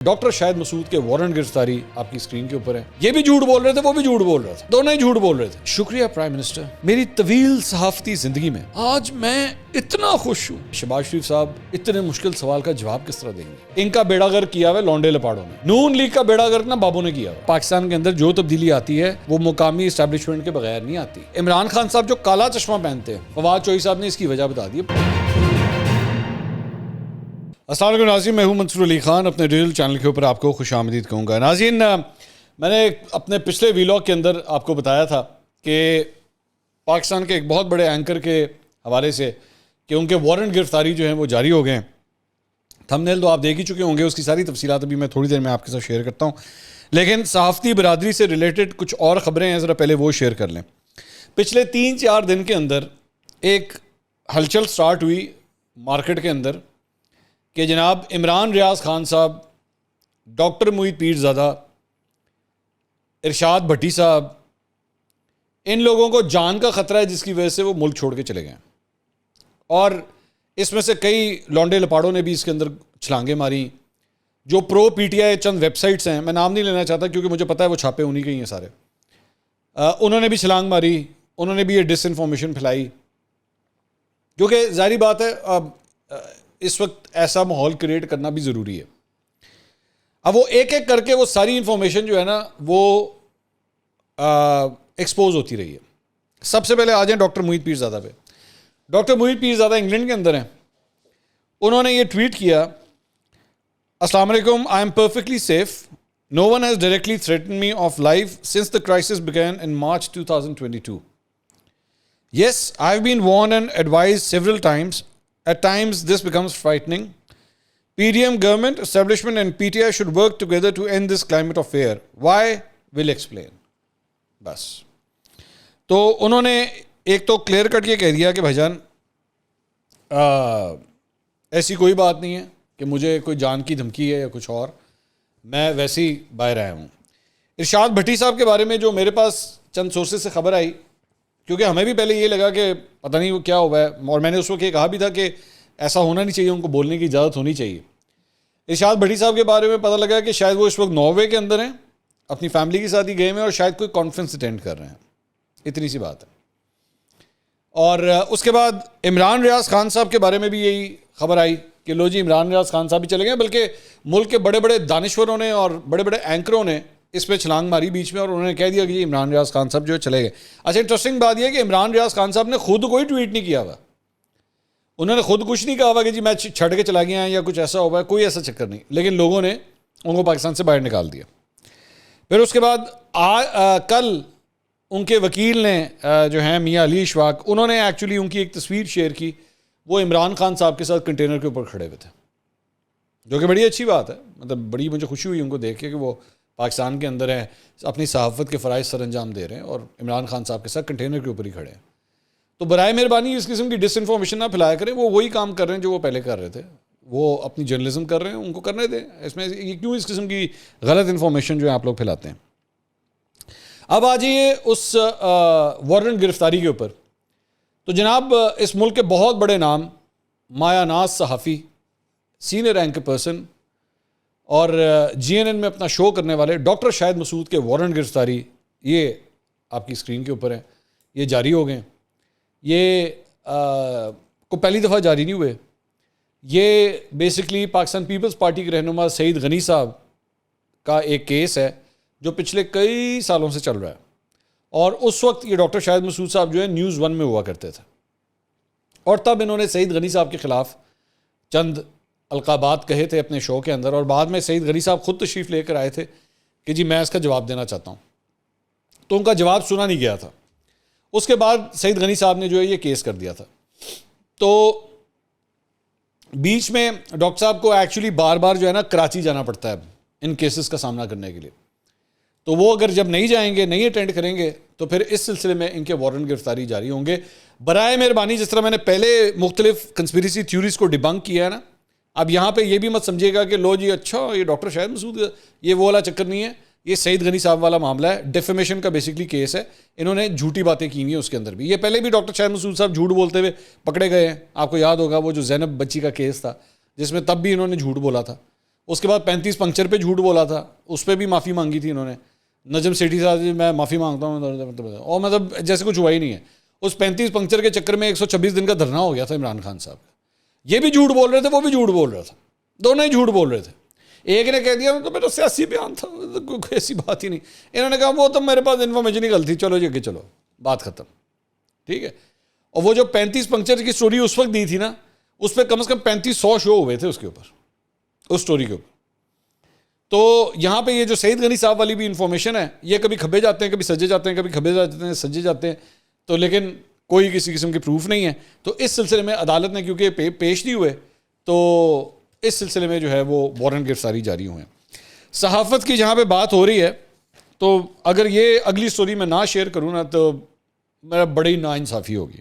Doctor شاہد مسعود کے warrant گرفتاری آپ کی اسکرین کے اوپر ہے. یہ بھی جھوٹ بول رہے تھے, وہ بھی جھوٹ بول رہا تھا, دونوں ہی جھوٹ بول رہے تھے. شکریہ پرائم منسٹر, میری طویل صحافتی زندگی میں آج میں اتنا خوش ہوں. شہباز شریف صاحب اتنے مشکل سوال کا جواب کس طرح دیں گے؟ ان کا بیڑا گرک کیا ہوا لونڈے لپاڑوں نے. نون لیگ کا بیڑا گرک نا بابوں نے کیا ہوا. پاکستان کے اندر جو تبدیلی آتی ہے وہ مقامی اسٹیبلشمنٹ کے بغیر نہیں آتی. عمران خان صاحب جو کالا چشمہ پہنتے ہیں, فواد چوہی صاحب نے اس کی وجہ بتا دی. السلام علیکم ناظرین, میں ہوں منصور علی خان. اپنے ریل چینل کے اوپر آپ کو خوش آمدید کہوں گا. ناظرین, میں نے اپنے پچھلے ویلاگ کے اندر آپ کو بتایا تھا کہ پاکستان کے ایک بہت بڑے اینکر کے حوالے سے کہ ان کے وارنٹ گرفتاری جو ہیں وہ جاری ہو گئے ہیں. تھمبنیل تو آپ دیکھ ہی چکے ہوں گے, اس کی ساری تفصیلات ابھی میں تھوڑی دیر میں آپ کے ساتھ شیئر کرتا ہوں. لیکن صحافتی برادری سے ریلیٹڈ کچھ اور خبریں ہیں, ذرا پہلے وہ شیئر کر لیں. پچھلے 3-4 دن کے اندر ایک ہلچل سٹارٹ ہوئی مارکیٹ کے اندر کہ جناب عمران ریاض خان صاحب, ڈاکٹر محیط پیرزادہ, ارشاد بھٹی صاحب, ان لوگوں کو جان کا خطرہ ہے جس کی وجہ سے وہ ملک چھوڑ کے چلے گئے. اور اس میں سے کئی لونڈے لپاڑوں نے بھی اس کے اندر چھلانگیں ماری. جو پرو پی ٹی آئی چند ویب سائٹس ہیں, میں نام نہیں لینا چاہتا کیونکہ مجھے پتہ ہے وہ چھاپے انہی کے ہی ہیں سارے, انہوں نے بھی چھلانگ ماری, انہوں نے بھی یہ ڈس انفارمیشن پھیلائی. کیونکہ ظاہری بات ہے اب اس وقت ایسا ماحول کریٹ کرنا بھی ضروری ہے. اب وہ ایک ایک کر کے وہ ساری انفارمیشن جو ہے نا وہ ایکسپوز ہوتی رہی ہے. سب سے پہلے آ جائیں ڈاکٹر محیط پیرزادہ پہ. ڈاکٹر محیط پیرزادہ انگلینڈ کے اندر ہیں. انہوں نے یہ ٹویٹ کیا, السلام علیکم, I am perfectly safe. No one has directly threaten me of life since the crisis begin in March 2022. Yes, I have been warned and advised several times. At times, this becomes frightening. PDM government, establishment and PTI should work together to end this climate of fear. Why? Will explain. بس. تو انہوں نے ایک تو clear cut یہ کہہ دیا کہ بھائی جان ایسی کوئی بات نہیں ہے کہ مجھے کوئی جان کی دھمکی ہے یا کچھ اور, میں ویسے ہی باہر آیا ہوں. ارشاد بھٹی صاحب کے بارے میں جو میرے پاس چند سورسز سے خبر آئی, کیونکہ ہمیں بھی پہلے یہ لگا کہ پتہ نہیں وہ کیا ہوا ہے, اور میں نے اس وقت یہ کہا بھی تھا کہ ایسا ہونا نہیں چاہیے, ان کو بولنے کی اجازت ہونی چاہیے. ارشاد بھٹی صاحب کے بارے میں پتہ لگا کہ شاید وہ اس وقت ناروے کے اندر ہیں, اپنی فیملی کے ساتھ ہی گئے ہیں اور شاید کوئی کانفرنس اٹینڈ کر رہے ہیں. اتنی سی بات ہے. اور اس کے بعد عمران ریاض خان صاحب کے بارے میں بھی یہی خبر آئی کہ لو جی عمران ریاض خان صاحب بھی چلے گئے, بلکہ ملک کے بڑے بڑے دانشوروں نے اور بڑے بڑے اینکروں نے اس پہ چھلانگ ماری بیچ میں, اور انہوں نے کہہ دیا کہ یہ عمران ریاض خان صاحب جو ہے چلے گئے. اچھا, انٹرسٹنگ بات یہ ہے کہ عمران ریاض خان صاحب نے خود کوئی ٹویٹ نہیں کیا ہوا. انہوں نے خود کچھ نہیں کہا ہوا کہ جی میں چھڑ کے چلا گیا یا کچھ ایسا ہوا ہے, کوئی ایسا چکر نہیں. لیکن لوگوں نے ان کو پاکستان سے باہر نکال دیا. پھر اس کے بعد کل ان کے وکیل نے جو ہیں میاں علی اشفاق, انہوں نے ایکچولی ان کی ایک تصویر شیئر کی, وہ عمران خان صاحب کے ساتھ کنٹینر کے اوپر کھڑے ہوئے تھے, جو کہ بڑی اچھی بات ہے. مطلب بڑی مجھے خوشی ہوئی ان کو دیکھ کے کہ وہ پاکستان کے اندر ہیں, اپنی صحافت کے فرائض سر انجام دے رہے ہیں اور عمران خان صاحب کے ساتھ کنٹینر کے اوپر ہی کھڑے ہیں. تو برائے مہربانی اس قسم کی ڈس انفارمیشن نہ پھیلایا کریں. وہ وہی کام کر رہے ہیں جو وہ پہلے کر رہے تھے, وہ اپنی جرنلزم کر رہے ہیں, ان کو کرنے دیں. اس میں یہ کیوں اس قسم کی غلط انفارمیشن جو ہے آپ لوگ پھیلاتے ہیں. اب آ جائیے اس وارنٹ گرفتاری کے اوپر. تو جناب اس ملک کے بہت بڑے نام, مایا ناز صحافی, سینئر اینکر پرسن اور جی این این میں اپنا شو کرنے والے ڈاکٹر شاہد مسعود کے وارنٹ گرفتاری, یہ آپ کی اسکرین کے اوپر ہیں, یہ جاری ہو گئے. یہ کو پہلی دفعہ جاری نہیں ہوئے. یہ بیسکلی پاکستان پیپلز پارٹی کے رہنما سعید غنی صاحب کا ایک کیس ہے جو پچھلے کئی سالوں سے چل رہا ہے. اور اس وقت یہ ڈاکٹر شاہد مسعود صاحب جو ہے نیوز 1 میں ہوا کرتے تھے, اور تب انہوں نے سعید غنی صاحب کے خلاف چند القابات کہے تھے اپنے شو کے اندر, اور بعد میں سعید غنی صاحب خود تشریف لے کر آئے تھے کہ جی میں اس کا جواب دینا چاہتا ہوں. تو ان کا جواب سنا نہیں گیا تھا. اس کے بعد سعید غنی صاحب نے جو ہے یہ کیس کر دیا تھا. تو بیچ میں ڈاکٹر صاحب کو ایکچولی بار بار جو ہے نا کراچی جانا پڑتا ہے ان کیسز کا سامنا کرنے کے لیے. تو وہ اگر جب نہیں جائیں گے, نہیں اٹینڈ کریں گے, تو پھر اس سلسلے میں ان کے وارنٹ گرفتاری جاری ہوں گے. برائے مہربانی, جس طرح میں نے پہلے مختلف کنسپیریسی تھیوریز کو ڈیبنک کیا ہے نا, اب یہاں پہ یہ بھی مت سمجھے گا کہ لو جی اچھا یہ ڈاکٹر شاہد مسعود, یہ وہ والا چکر نہیں ہے. یہ سعید غنی صاحب والا معاملہ ہے, ڈیفیمیشن کا بیسکلی کیس ہے. انہوں نے جھوٹی باتیں کی ہوئی ہیں اس کے اندر بھی. یہ پہلے بھی ڈاکٹر شاہد مسعود صاحب جھوٹ بولتے ہوئے پکڑے گئے ہیں. آپ کو یاد ہوگا وہ جو زینب بچی کا کیس تھا جس میں تب بھی انہوں نے جھوٹ بولا تھا, اس کے بعد 35 پنکچر پہ جھوٹ بولا تھا, اس پہ بھی معافی مانگی تھی انہوں نے. نجم سیٹھی صاحب جی میں معافی مانگتا ہوں, اور مطلب جیسے کچھ ہوا ہی نہیں ہے. اس 35 پنکچر کے چکر میں 126 دن کا دھرنا ہو گیا تھا عمران خان صاحب کا. یہ بھی جھوٹ بول رہے تھے, وہ بھی جھوٹ بول رہا تھا, دونوں ہی جھوٹ بول رہے تھے. ایک نے کہہ دیا تو میرا سیاسی بیان تھا, کوئی ایسی بات ہی نہیں. انہوں نے کہا وہ تو میرے پاس انفارمیشن ہی غلط تھی, چلو جی کہ چلو بات ختم, ٹھیک ہے. اور وہ جو 35 پنکچر کی سٹوری اس وقت دی تھی نا, اس پہ کم از کم 3500 شو ہوئے تھے اس کے اوپر, اس سٹوری کے اوپر. تو یہاں پہ یہ جو سعید غنی صاحب والی بھی انفارمیشن ہے, یہ کبھی کھبے جاتے ہیں, کبھی سجے جاتے ہیں, کبھی کھبے جاتے ہیں, سجے جاتے ہیں, تو لیکن کوئی کسی قسم کی پروف نہیں ہے. تو اس سلسلے میں عدالت نے کیونکہ پیش نہیں ہوئے, تو اس سلسلے میں جو ہے وہ وارنٹ گرفتاری جاری ہوئے ہیں. صحافت کی جہاں پہ بات ہو رہی ہے, تو اگر یہ اگلی سٹوری میں نہ شیئر کروں نا تو میرا بڑی ناانصافی ہوگی.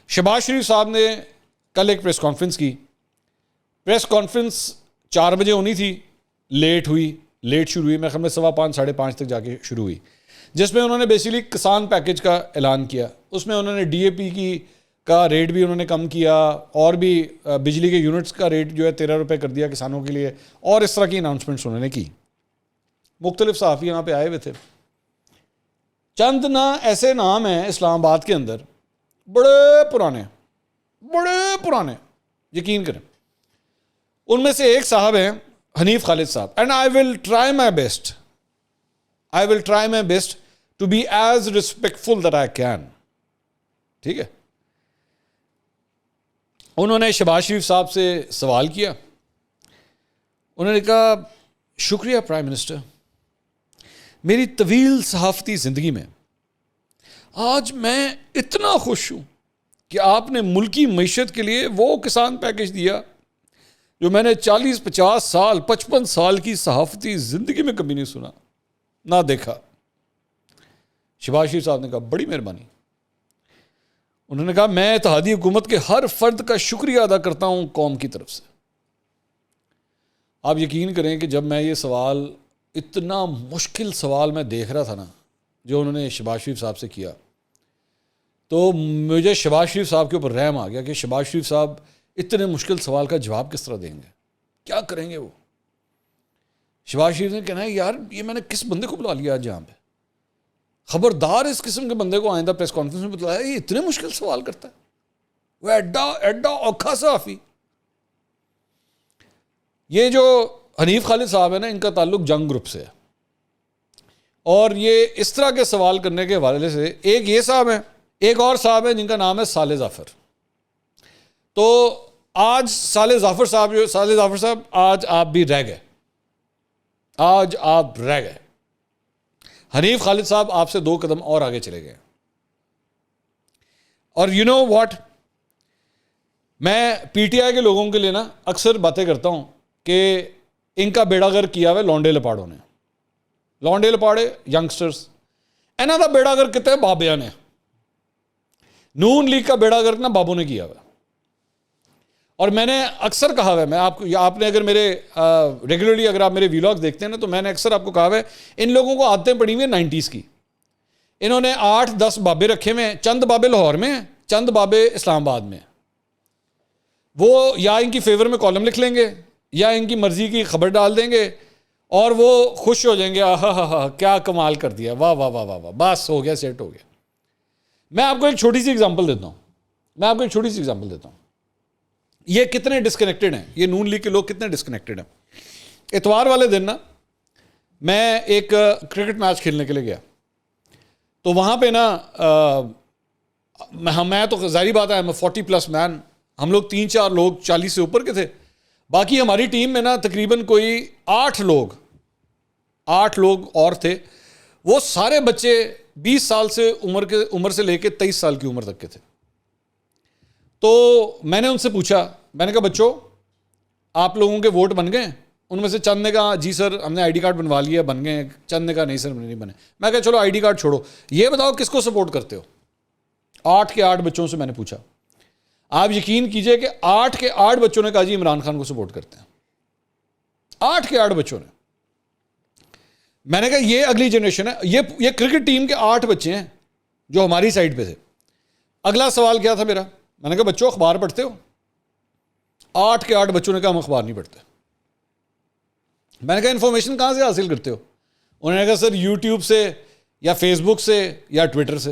شہباز شریف صاحب نے کل ایک پریس کانفرنس کی. پریس کانفرنس 4 بجے ہونی تھی, لیٹ ہوئی, لیٹ شروع ہوئی, میں خیال میں 5:15 5:30 تک جا کے شروع ہوئی, جس میں انہوں نے بیسیکلی کسان پیکج کا اعلان کیا. اس میں انہوں نے ڈی اے پی کا ریٹ بھی انہوں نے کم کیا, اور بھی بجلی کے یونٹس کا ریٹ جو ہے 13 روپے کر دیا کسانوں کے لیے, اور اس طرح کی اناؤنسمنٹس انہوں نے کی. مختلف صحافی یہاں پہ آئے ہوئے تھے. چند ایسے نام ہیں اسلام آباد کے اندر بڑے پرانے, یقین کریں. ان میں سے ایک صاحب ہیں Hanif Khalid sahab, and I will try my best to be as respectful that I can, ٹھیک ہے. انہوں نے شہباز شریف صاحب سے سوال کیا. انہوں نے کہا شکریہ پرائم منسٹر, میری طویل صحافتی زندگی میں آج میں اتنا خوش ہوں کہ آپ نے ملکی معیشت کے لیے وہ کسان پیکج دیا جو میں نے 40 50 سال 55 سال کی صحافتی زندگی میں کبھی نہیں سنا نہ دیکھا. شہباز شریف صاحب نے کہا بڑی مہربانی. انہوں نے کہا میں اتحادی حکومت کے ہر فرد کا شکریہ ادا کرتا ہوں قوم کی طرف سے. آپ یقین کریں کہ جب میں یہ سوال, اتنا مشکل سوال میں دیکھ رہا تھا نا جو انہوں نے شہباز شریف صاحب سے کیا, تو مجھے شہباز شریف صاحب کے اوپر رحم آ گیا کہ شہباز شریف صاحب اتنے مشکل سوال کا جواب کس طرح دیں گے, کیا کریں گے وہ. شہباز شریف نے کہنا ہے یار یہ میں نے کس بندے کو بلا لیا آج یہاں پہ, خبردار اس قسم کے بندے کو آئندہ پریس کانفرنس میں بتلایا یہ اتنے مشکل سوال کرتا ہے, وہ ایڈا اوکھا صحافی. یہ جو حنیف خالد صاحب ہیں نا, ان کا تعلق جنگ گروپ سے ہے, اور یہ اس طرح کے سوال کرنے کے حوالے سے ایک یہ صاحب ہیں, ایک اور صاحب ہیں جن کا نام ہے صالح ظفر. تو آج صالح ظفر صاحب آج آپ بھی رہ گئے, آج آپ رہ گئے. حنیف خالد صاحب آپ سے 2 قدم اور آگے چلے گئے. اور یو نو واٹ, میں پی ٹی آئی کے لوگوں کے لیے نا اکثر باتیں کرتا ہوں کہ ان کا بیڑا گر کیا ہوا لونڈے لپاڑوں نے, لونڈے لپاڑے ینگسٹرز, انہوں کا بیڑا گر کتنے بابیاں نے. نون لیگ کا بیڑا گر نا بابوں نے کیا ہوا. اور میں نے اکثر کہا ہوا ہے, میں آپ نے اگر میرے ریگولرلی اگر آپ میرے ویلاگ دیکھتے ہیں نا, تو میں نے اکثر آپ کو کہا ہوا ہے ان لوگوں کو عادتیں پڑی ہوئی ہیں 90s کی. انہوں نے 8-10 بابے رکھے ہوئے ہیں, چند بابے لاہور میں ہیں, چند بابے اسلام آباد میں. وہ یا ان کی فیور میں کالم لکھ لیں گے یا ان کی مرضی کی خبر ڈال دیں گے, اور وہ خوش ہو جائیں گے, ہاں کیا کمال کر دیا, واہ واہ واہ واہ واہ, بس ہو گیا, سیٹ ہو گیا. میں آپ کو ایک چھوٹی سی ایگزامپل دیتا ہوں, یہ کتنے ڈسکنیکٹڈ ہیں, یہ نون لیگ کے لوگ کتنے ڈسکنیکٹڈ ہیں. اتوار والے دن نا میں ایک کرکٹ میچ کھیلنے کے لیے گیا, تو وہاں پہ نا میں تو ظاہری بات ہے 40+ مین, ہم لوگ 3-4 لوگ 40 سے اوپر کے تھے. باقی ہماری ٹیم میں نا تقریباً کوئی 8 لوگ اور تھے. وہ سارے بچے 20 سال سے عمر سے لے کے 23 سال کی عمر تک کے تھے. تو میں نے ان سے پوچھا, میں نے کہا بچوں آپ لوگوں کے ووٹ بن گئے؟ ان میں سے چند نے کہا جی سر ہم نے آئی ڈی کارڈ بنوا لیا, بن گئے. چند نے کہا نہیں سر نہیں بنے. میں کہا چلو آئی ڈی کارڈ چھوڑو, یہ بتاؤ کس کو سپورٹ کرتے ہو. 8 کے 8 بچوں سے میں نے پوچھا. آپ یقین کیجئے کہ 8 کے 8 بچوں نے کہا جی عمران خان کو سپورٹ کرتے ہیں. 8 کے 8 بچوں نے. میں نے کہا یہ اگلی جنریشن ہے. یہ کرکٹ ٹیم کے 8 بچے ہیں جو ہماری سائڈ پہ تھے. اگلا سوال کیا تھا میرا, میں نے کہا بچوں اخبار پڑھتے ہو؟ 8 کے 8 بچوں نے کہا ہم اخبار نہیں پڑھتے. میں نے کہا انفارمیشن کہاں سے حاصل کرتے ہو؟ انہوں نے کہا سر یوٹیوب سے یا فیس بک سے یا ٹویٹر سے،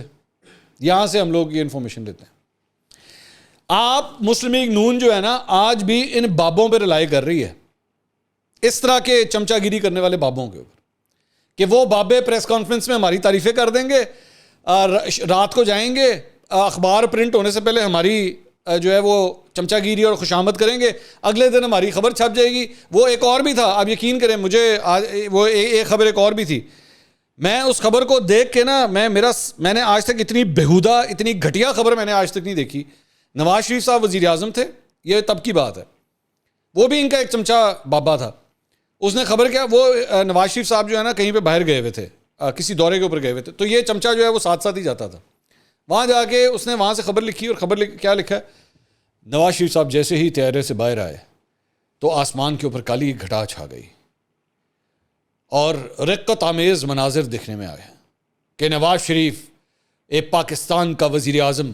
یہاں سے ہم لوگ یہ انفارمیشن لیتے ہیں۔ آپ مسلم لیگ نون جو ہے نا آج بھی ان بابوں پہ رلائی کر رہی ہے، اس طرح کے چمچا گیری کرنے والے بابوں کے اوپر، کہ وہ بابے پریس کانفرنس میں ہماری تعریفیں کر دیں گے، رات کو جائیں گے، اخبار پرنٹ ہونے سے پہلے ہماری جو ہے وہ چمچا گیری اور خوشامد کریں گے، اگلے دن ہماری خبر چھپ جائے گی۔ وہ ایک اور بھی تھا، آپ یقین کریں مجھے وہ ایک خبر ایک اور بھی تھی، میں اس خبر کو دیکھ کے نا میں نے آج تک اتنی بےہودہ اتنی گھٹیا خبر میں نے آج تک نہیں دیکھی۔ نواز شریف صاحب وزیر اعظم تھے، یہ تب کی بات ہے، وہ بھی ان کا ایک چمچا بابا تھا، اس نے خبر کیا، وہ نواز شریف صاحب جو ہے نا کہیں پہ باہر گئے ہوئے تھے، کسی دورے کے اوپر گئے ہوئے تھے، تو یہ چمچا جو ہے وہ ساتھ ساتھ ہی جاتا تھا، وہاں جا کے اس نے وہاں سے خبر لکھی، اور خبر کیا لکھا ہے، نواز شریف صاحب جیسے ہی طیارے سے باہر آئے تو آسمان کے اوپر کالی گھٹا چھا گئی اور رقت آمیز مناظر دیکھنے میں آئے کہ نواز شریف ایک پاکستان کا وزیر اعظم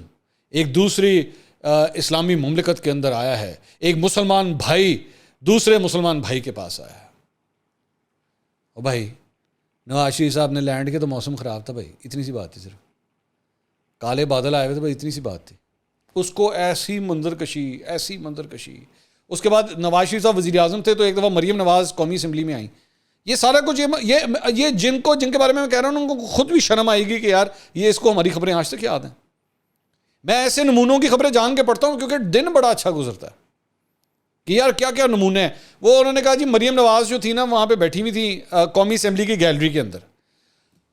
ایک دوسری اسلامی مملکت کے اندر آیا ہے، ایک مسلمان بھائی دوسرے مسلمان بھائی کے پاس آیا ہے۔ اور بھائی نواز شریف صاحب نے لینڈ کے تو موسم خراب تھا بھائی، اتنی سی بات تھی، صرف کالے بادل آئے ہوئے تھے بھائی، اتنی سی بات تھی، اس کو ایسی منظر کشی۔ اس کے بعد نواز شریف صاحب وزیر اعظم تھے تو ایک دفعہ مریم نواز قومی اسمبلی میں آئیں، یہ سارا کچھ یہ جن کے بارے میں کہہ رہا ہوں ان کو خود بھی شرم آئے گی کہ یار یہ اس کو ہماری خبریں آج تک یاد ہیں۔ میں ایسے نمونوں کی خبریں جان کے پڑھتا ہوں کیونکہ دن بڑا اچھا گزرتا ہے کہ یار کیا کیا نمونے ہیں۔ وہ انہوں نے کہا جی مریم نواز جو تھی نا وہاں پہ بیٹھی ہوئی تھی قومی اسمبلی کی گیلری کے اندر،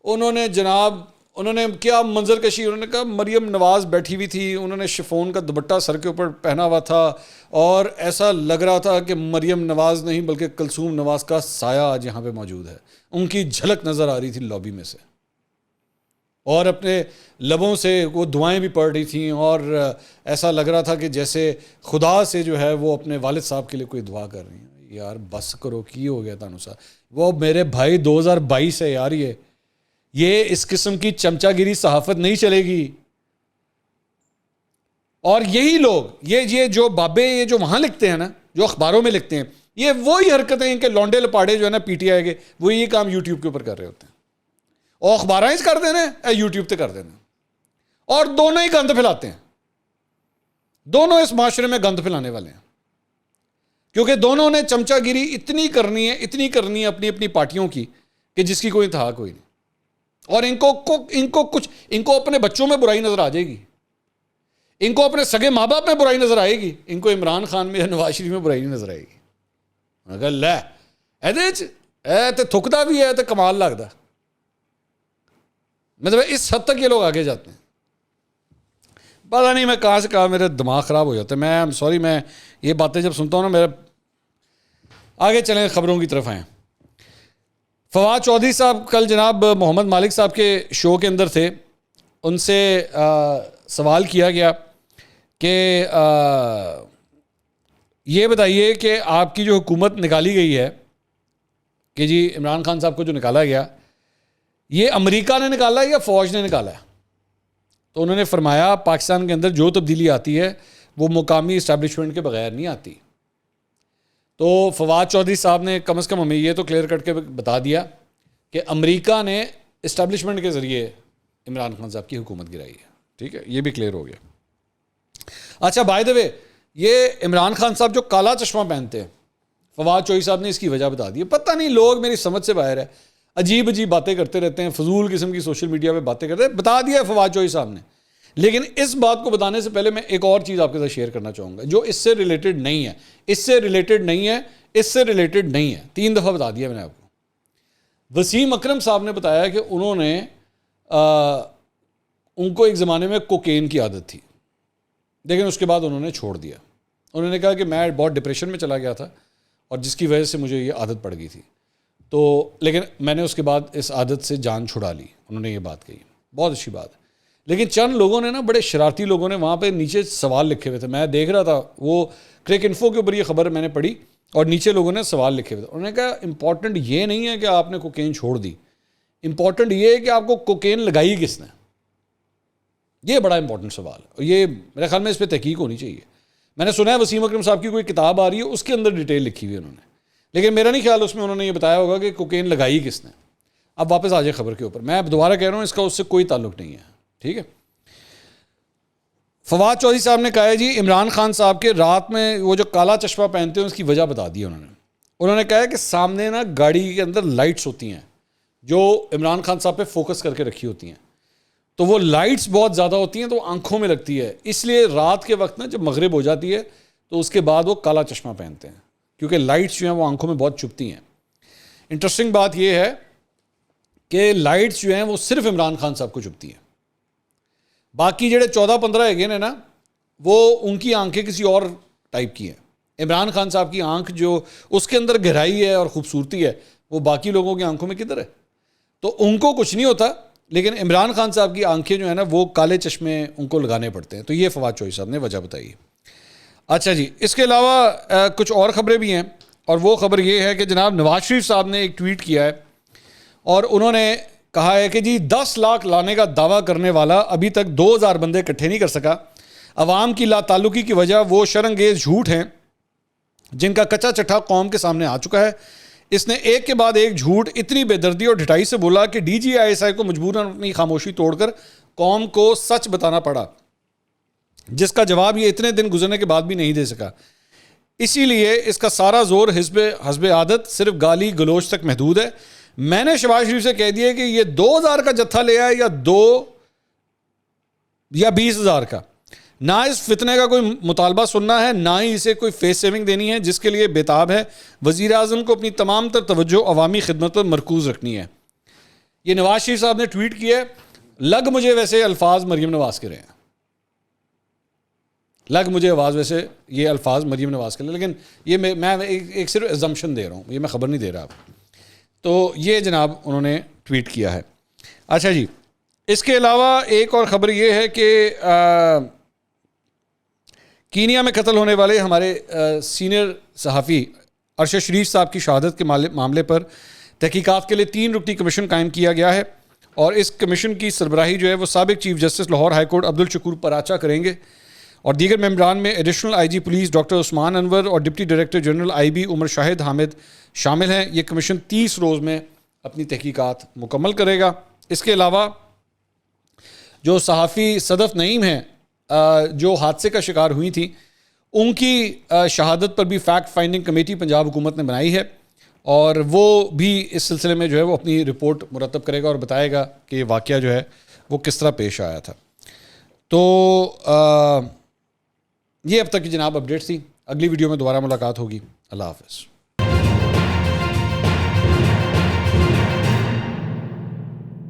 انہوں نے کیا منظر کشی، انہوں نے کہا مریم نواز بیٹھی ہوئی تھی، انہوں نے شفون کا دوپٹہ سر کے اوپر پہنا ہوا تھا اور ایسا لگ رہا تھا کہ مریم نواز نہیں بلکہ کلثوم نواز کا سایہ آج یہاں پہ موجود ہے، ان کی جھلک نظر آ رہی تھی لابی میں سے، اور اپنے لبوں سے وہ دعائیں بھی پڑھ رہی تھیں، اور ایسا لگ رہا تھا کہ جیسے خدا سے جو ہے وہ اپنے والد صاحب کے لیے کوئی دعا کر رہی ہیں۔ یار بس کرو، کی ہو گیا تانوں صاحب، وہ میرے بھائی 2022 ہے یار، یہ اس قسم کی چمچا گیری صحافت نہیں چلے گی۔ اور یہی لوگ یہ جو بابے یہ جو وہاں لکھتے ہیں نا، جو اخباروں میں لکھتے ہیں، یہ وہی حرکتیں ہیں کہ لونڈے لپاڑے جو ہے نا پی ٹی آئی کے، وہ یہ کام یوٹیوب کے اوپر کر رہے ہوتے ہیں، اور اخباریں اس کر دینا یوٹیوب پہ کر دینا، اور دونوں ہی گند پھیلاتے ہیں، دونوں اس معاشرے میں گند پھیلانے والے ہیں، کیونکہ دونوں نے چمچا گیری اتنی کرنی ہے اپنی اپنی پارٹیوں کی کہ جس کی کوئی انتہا کوئی نہیں، اور ان کو اپنے بچوں میں برائی نظر آ جائے گی، ان کو اپنے سگے ماں باپ میں برائی نظر آئے گی، ان کو عمران خان میں یا نواز شریف میں برائی نہیں نظر آئے گی۔ اگر لے تھکتا بھی ہے تو کمال لگتا، مطلب اس حد تک یہ لوگ آگے جاتے ہیں، پتا نہیں میں کہاں سے کہا، میرے دماغ خراب ہو جاتا ہے، میں سوری، میں یہ باتیں جب سنتا ہوں نا میرا۔ آگے چلیں، خبروں کی طرف آئیں۔ فواد چودھری صاحب کل جناب محمد مالک صاحب کے شو کے اندر تھے، ان سے سوال کیا گیا کہ یہ بتائیے کہ آپ کی جو حکومت نکالی گئی ہے کہ جی عمران خان صاحب کو جو نکالا گیا، یہ امریکہ نے نکالا ہے یا فوج نے نکالا ہے؟ تو انہوں نے فرمایا پاکستان کے اندر جو تبدیلی آتی ہے وہ مقامی اسٹیبلشمنٹ کے بغیر نہیں آتی۔ تو فواد چودھری صاحب نے کم از کم ہمیں یہ تو کلیئر کٹ کے بتا دیا کہ امریکہ نے اسٹیبلشمنٹ کے ذریعے عمران خان صاحب کی حکومت گرائی ہے، ٹھیک ہے، یہ بھی کلیئر ہو گیا۔ اچھا بائی دا وے، یہ عمران خان صاحب جو کالا چشمہ پہنتے ہیں، فواد چودھری صاحب نے اس کی وجہ بتا دی، پتہ نہیں لوگ میری سمجھ سے باہر ہے، عجیب باتیں کرتے رہتے ہیں، فضول قسم کی سوشل میڈیا پہ باتیں کرتے ہیں، بتا دیا ہے فواد چودھری صاحب نے۔ لیکن اس بات کو بتانے سے پہلے میں ایک اور چیز آپ کے ساتھ شیئر کرنا چاہوں گا جو اس سے ریلیٹڈ نہیں ہے، 3 دفعہ بتا دیا میں نے آپ کو۔ وسیم اکرم صاحب نے بتایا کہ انہوں نے ان کو ایک زمانے میں کوکین کی عادت تھی، لیکن اس کے بعد انہوں نے چھوڑ دیا۔ انہوں نے کہا کہ میں بہت ڈپریشن میں چلا گیا تھا اور جس کی وجہ سے مجھے یہ عادت پڑ گئی تھی، تو لیکن میں نے اس کے بعد اس عادت سے جان چھڑا لی، انہوں نے یہ بات کہی، بہت اچھی بات ہے۔ لیکن چند لوگوں نے نا، بڑے شرارتی لوگوں نے وہاں پہ نیچے سوال لکھے ہوئے تھے، میں دیکھ رہا تھا، وہ کریک انفو کے اوپر یہ خبر میں نے پڑھی، اور نیچے لوگوں نے سوال لکھے ہوئے تھے۔ انہوں نے کہا امپورٹنٹ یہ نہیں ہے کہ آپ نے کوکین چھوڑ دی، امپورٹنٹ یہ ہے کہ آپ کو کوکین لگائی کس نے، یہ بڑا امپورٹنٹ سوال ہے، اور یہ میرے خیال میں اس پہ تحقیق ہونی چاہیے۔ میں نے سنا ہے وسیم اکرم صاحب کی کوئی کتاب آ رہی ہے، اس کے اندر ڈیٹیل لکھی ہوئی ہے انہوں نے، لیکن میرا نہیں خیال اس میں انہوں نے یہ بتایا ہوگا کہ کوکین لگائی کس نے. اب واپس آ جائے خبر کے اوپر. میں دوبارہ کہہ رہا ہوں اس کا اس سے کوئی تعلق نہیں ہے, ٹھیک ہے. فواد چودھری صاحب نے کہا ہے جی عمران خان صاحب کے رات میں وہ جو کالا چشمہ پہنتے ہیں اس کی وجہ بتا دی انہوں نے کہا ہے کہ سامنے نا گاڑی کے اندر لائٹس ہوتی ہیں جو عمران خان صاحب پہ فوکس کر کے رکھی ہوتی ہیں, تو وہ لائٹس بہت زیادہ ہوتی ہیں تو آنکھوں میں لگتی ہے, اس لیے رات کے وقت نا جب مغرب ہو جاتی ہے تو اس کے بعد وہ کالا چشمہ پہنتے ہیں کیونکہ لائٹس جو ہیں وہ آنکھوں میں بہت چبھتی ہیں. انٹرسٹنگ بات یہ ہے کہ لائٹس جو ہیں وہ صرف عمران خان صاحب کو چبھتی ہیں, باقی جڑے 14-15 ہیگے نے نا وہ ان کی آنکھیں کسی اور ٹائپ کی ہیں. عمران خان صاحب کی آنکھ جو اس کے اندر گہرائی ہے اور خوبصورتی ہے وہ باقی لوگوں کی آنکھوں میں کدھر ہے, تو ان کو کچھ نہیں ہوتا, لیکن عمران خان صاحب کی آنکھیں جو ہیں نا وہ کالے چشمے ان کو لگانے پڑتے ہیں. تو یہ فواد چودھری صاحب نے وجہ بتائی. اچھا جی, اس کے علاوہ کچھ اور خبریں بھی ہیں, اور وہ خبر یہ ہے کہ جناب نواز شریف صاحب نے ایک ٹویٹ کیا ہے اور انہوں نے کہا ہے کہ جی 10 لاکھ لانے کا دعویٰ کرنے والا ابھی تک 2000 بندے اکٹھے نہیں کر سکا. عوام کی لا تعلقی کی وجہ وہ شرنگیز جھوٹ ہیں جن کا کچا چٹھا قوم کے سامنے آ چکا ہے. اس نے ایک کے بعد ایک جھوٹ اتنی بے دردی اور ڈھٹائی سے بولا کہ D G I S I کو مجبوراً اپنی خاموشی توڑ کر قوم کو سچ بتانا پڑا, جس کا جواب یہ اتنے دن گزرنے کے بعد بھی نہیں دے سکا. اسی لیے اس کا سارا زور حزب عادت صرف گالی گلوچ تک محدود ہے. میں نے شہباز شریف سے کہہ دیا کہ یہ 2000 کا جتھا لے آئے یا 2 یا 20,000 کا, نہ اس فتنے کا کوئی مطالبہ سننا ہے, نہ ہی اسے کوئی فیس سیونگ دینی ہے جس کے لیے بےتاب ہے. وزیر اعظم کو اپنی تمام تر توجہ عوامی خدمت پر مرکوز رکھنی ہے. یہ نواز شریف صاحب نے ٹویٹ کیا ہے. لگ مجھے ویسے الفاظ مریم نواز کے رہے ہیں, لگ مجھے آواز ویسے یہ الفاظ مریم نواز کے لئے, لیکن یہ میں ایک صرف ایگزمپشن دے رہا ہوں, یہ میں خبر نہیں دے رہا آپ. تو یہ جناب انہوں نے ٹویٹ کیا ہے. اچھا جی, اس کے علاوہ ایک اور خبر یہ ہے کہ کینیا میں قتل ہونے والے ہمارے سینئر صحافی ارشد شریف صاحب کی شہادت کے معاملے پر تحقیقات کے لیے 3 رکنی کمیشن قائم کیا گیا ہے, اور اس کمیشن کی سربراہی جو ہے وہ سابق chief justice Lahore high court Abdul Shakoor Paracha کریں گے, اور دیگر ممبران میں additional I G police doctor Usman Anwar اور deputy director general I B Umar Shahid Hamid شامل ہیں. یہ کمیشن 30 روز میں اپنی تحقیقات مکمل کرے گا. اس کے علاوہ جو صحافی صدف نعیم ہیں جو حادثے کا شکار ہوئی تھیں, ان کی شہادت پر بھی فیکٹ فائنڈنگ کمیٹی پنجاب حکومت نے بنائی ہے, اور وہ بھی اس سلسلے میں جو ہے وہ اپنی رپورٹ مرتب کرے گا اور بتائے گا کہ یہ واقعہ جو ہے وہ کس طرح پیش آیا تھا. تو یہ اب تک کی جناب اپڈیٹس تھی. اگلی ویڈیو میں دوبارہ ملاقات ہوگی. اللہ حافظ.